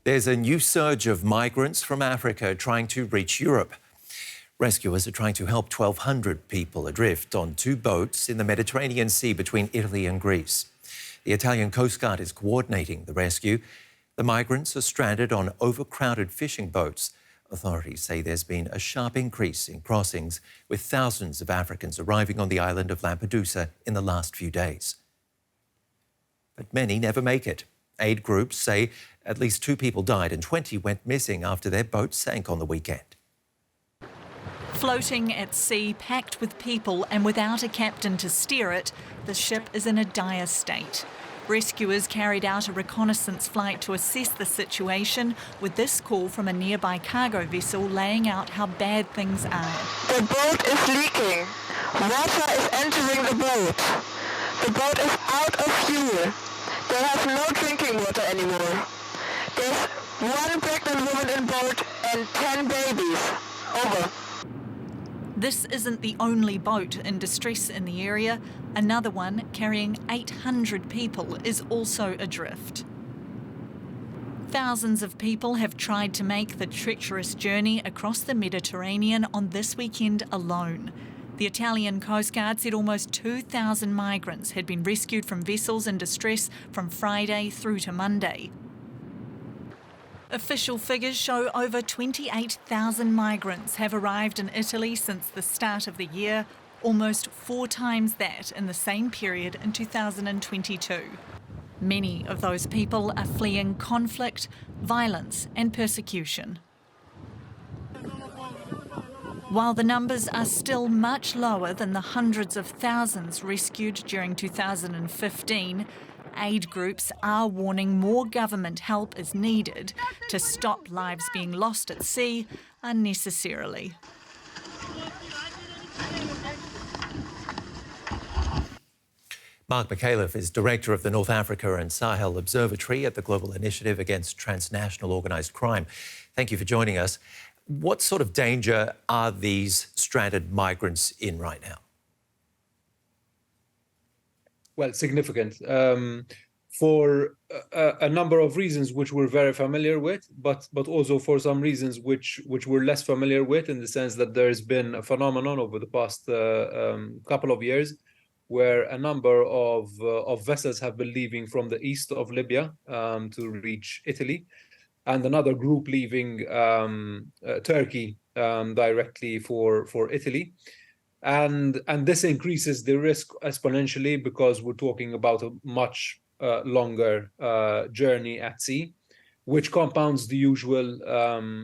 There's a new surge of migrants from Africa trying to reach Europe. Rescuers are trying to help 1,200 people adrift on two boats in the Mediterranean Sea between Italy and Greece. The Italian coastguard is coordinating the rescue. The migrants are stranded on overcrowded fishing boats. Authorities say there's been a sharp increase in crossings, with thousands of Africans arriving on the island of Lampedusa in the last few days. But many never make it. Aid groups say at least 2 people died and 20 went missing after their boat sank on the weekend. Floating at sea, packed with people and without a captain to steer it, the ship is in a dire state. Rescuers carried out a reconnaissance flight to assess the situation, with this call from a nearby cargo vessel laying out how bad things are. The boat is leaking. Water is entering the boat. The boat is out of fuel. They have no drinking water anymore. There's 1 pregnant woman in boat and 10 babies. Over. This isn't the only boat in distress in the area. Another one, carrying 800 people, is also adrift. Thousands of people have tried to make the treacherous journey across the Mediterranean on this weekend alone. The Italian coastguard said almost 2,000 migrants had been rescued from vessels in distress from Friday through to Monday. Official figures show over 28,000 migrants have arrived in Italy since the start of the year, almost 4 times that in the same period in 2022. Many of those people are fleeing conflict, violence and persecution. While the numbers are still much lower than the hundreds of thousands rescued during 2015, aid groups are warning more government help is needed to stop lives being lost at sea unnecessarily. Mark Mikhailov is director of the North Africa and Sahel Observatory at the Global Initiative Against Transnational Organised Crime. Thank you for joining us. What sort of danger are these stranded migrants in right now? Well, significant for a number of reasons which we're very familiar with, but also for some reasons which we're less familiar with, in the sense that there's been a phenomenon over the past couple of years where a number of vessels have been leaving from the east of Libya to reach Italy, and another group leaving Turkey directly for Italy. And this increases the risk exponentially, because we're talking about a much longer journey at sea, which compounds the usual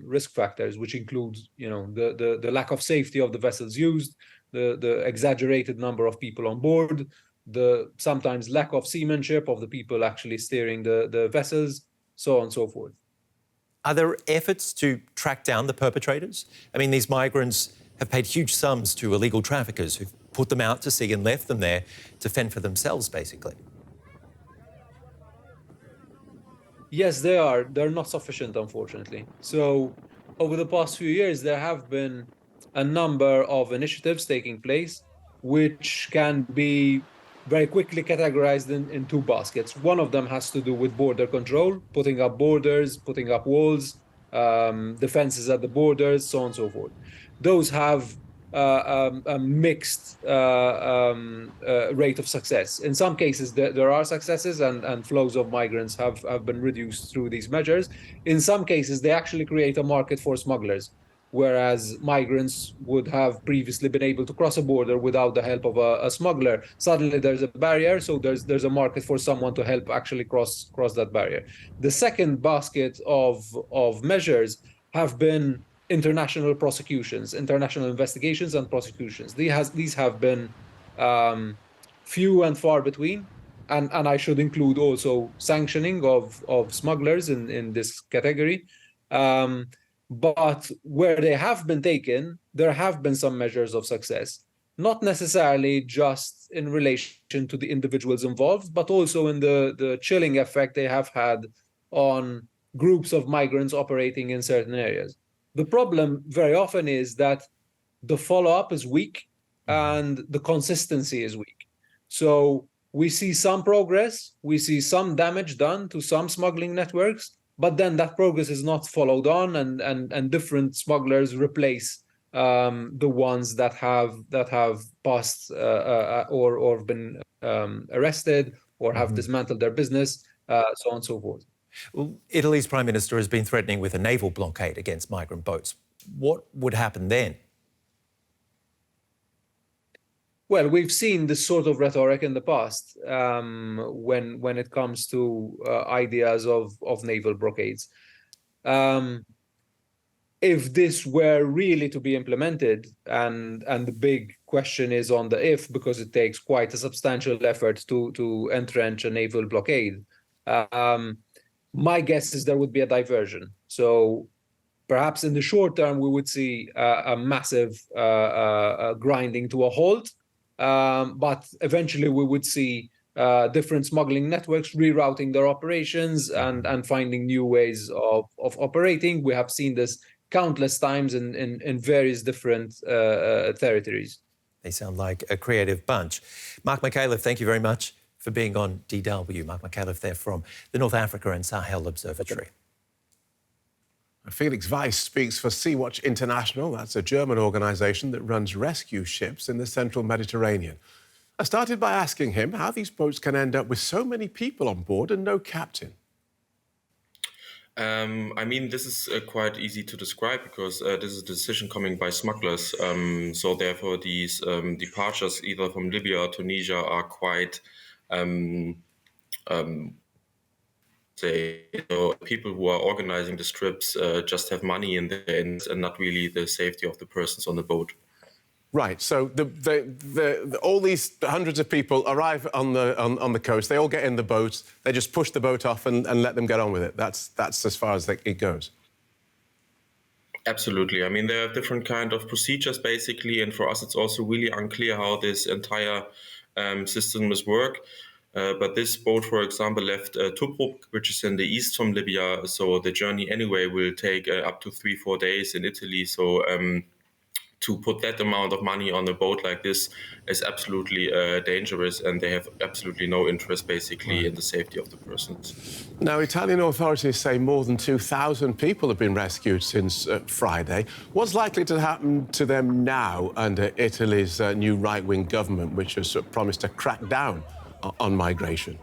risk factors, which include, the lack of safety of the vessels used, the exaggerated number of people on board, the sometimes lack of seamanship of the people actually steering the vessels, so on and so forth. Are there efforts to track down the perpetrators? I mean, these migrants have paid huge sums to illegal traffickers who've put them out to sea and left them there to fend for themselves, basically. Yes, they are. They're not sufficient, unfortunately. So over the past few years, there have been a number of initiatives taking place, which can be very quickly categorized in 2 baskets. One of them has to do with border control, putting up borders, putting up walls, defenses at the borders, so on and so forth. Those have a mixed rate of success. In some cases, there are successes, and flows of migrants have been reduced through these measures. In some cases, they actually create a market for smugglers, whereas migrants would have previously been able to cross a border without the help of a smuggler. Suddenly there's a barrier, so there's a market for someone to help actually cross that barrier. The second basket of measures have been international prosecutions, international investigations and prosecutions. These have been few and far between, and I should include also sanctioning of smugglers in this category. But where they have been taken, there have been some measures of success, not necessarily just in relation to the individuals involved, but also in the chilling effect they have had on groups of migrants operating in certain areas. The problem very often is that the follow-up is weak and the consistency is weak. So we see some progress, we see some damage done to some smuggling networks, but then that progress is not followed on, and different smugglers replace the ones that have passed or been arrested or have dismantled their business, so on and so forth. Well, Italy's Prime Minister has been threatening with a naval blockade against migrant boats. What would happen then? Well, we've seen this sort of rhetoric in the past when it comes to ideas of naval blockades. If this were really to be implemented, and the big question is on the if, because it takes quite a substantial effort to entrench a naval blockade, my guess is there would be a diversion. So perhaps in the short term, we would see a massive grinding to a halt, but eventually we would see different smuggling networks rerouting their operations and finding new ways of operating. We have seen this countless times in various different territories. They sound like a creative bunch. Mark McAuliffe, thank you very much for being on DW. Mark McAuliffe there from the North Africa and Sahel Observatory. Felix Weiss speaks for Sea-Watch International. That's a German organisation that runs rescue ships in the central Mediterranean. I started by asking him how these boats can end up with so many people on board and no captain. I mean, this is quite easy to describe because this is a decision coming by smugglers. So therefore, these departures either from Libya or Tunisia are quite, people who are organizing the trips just have money in their ends and not really the safety of the persons on the boat. Right. So all these hundreds of people arrive on the coast. They all get in the boat. They just push the boat off and let them get on with it. That's as far as it goes. Absolutely. I mean, there are different kind of procedures basically, and for us, it's also really unclear how this entire system must work. But this boat, for example, left Tobruk, which is in the east from Libya. So the journey anyway will take up to 3-4 days in Italy. So to put that amount of money on a boat like this is absolutely dangerous, and they have absolutely no interest basically in the safety of the persons. Now, Italian authorities say more than 2,000 people have been rescued since Friday. What's likely to happen to them now under Italy's new right-wing government, which has promised to crack down on migration?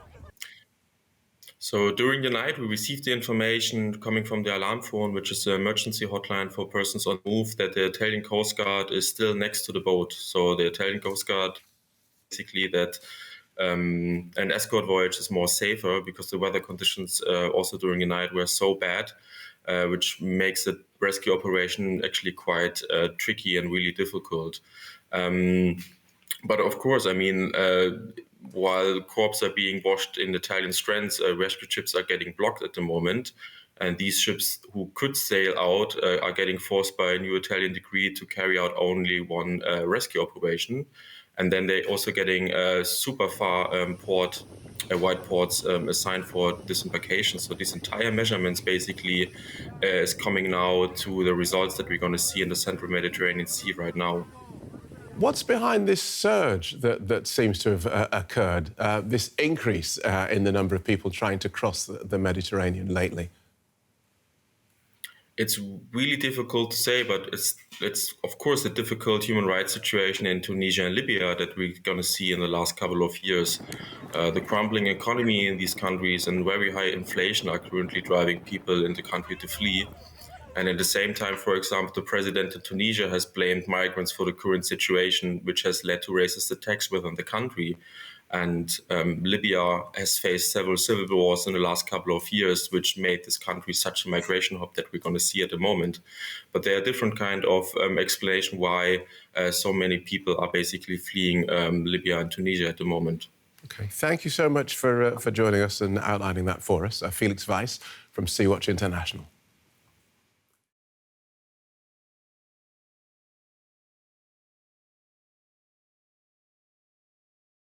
So during the night, we received the information coming from the alarm phone, which is an emergency hotline for persons on move, that the Italian Coast Guard is still next to the boat. So the Italian Coast Guard, basically that an escort voyage is more safer because the weather conditions also during the night were so bad, which makes the rescue operation actually quite tricky and really difficult. But of course, I mean, while corpses are being washed in Italian strands, rescue ships are getting blocked at the moment. And these ships who could sail out are getting forced by a new Italian decree to carry out only one rescue operation. And then they're also getting super far wide ports assigned for disembarkation. So these entire measurements basically is coming now to the results that we're going to see in the central Mediterranean Sea right now. What's behind this surge that seems to have occurred, this increase in the number of people trying to cross the Mediterranean lately? It's really difficult to say, but it's of course a difficult human rights situation in Tunisia and Libya that we're going to see in the last couple of years. The crumbling economy in these countries and very high inflation are currently driving people in the country to flee. And at the same time, for example, the president of Tunisia has blamed migrants for the current situation, which has led to racist attacks within the country. And Libya has faced several civil wars in the last couple of years, which made this country such a migration hub that we're going to see at the moment. But there are different kind of explanation why so many people are basically fleeing Libya and Tunisia at the moment. OK, thank you so much for joining us and outlining that for us. Felix Weiss from Sea-Watch International.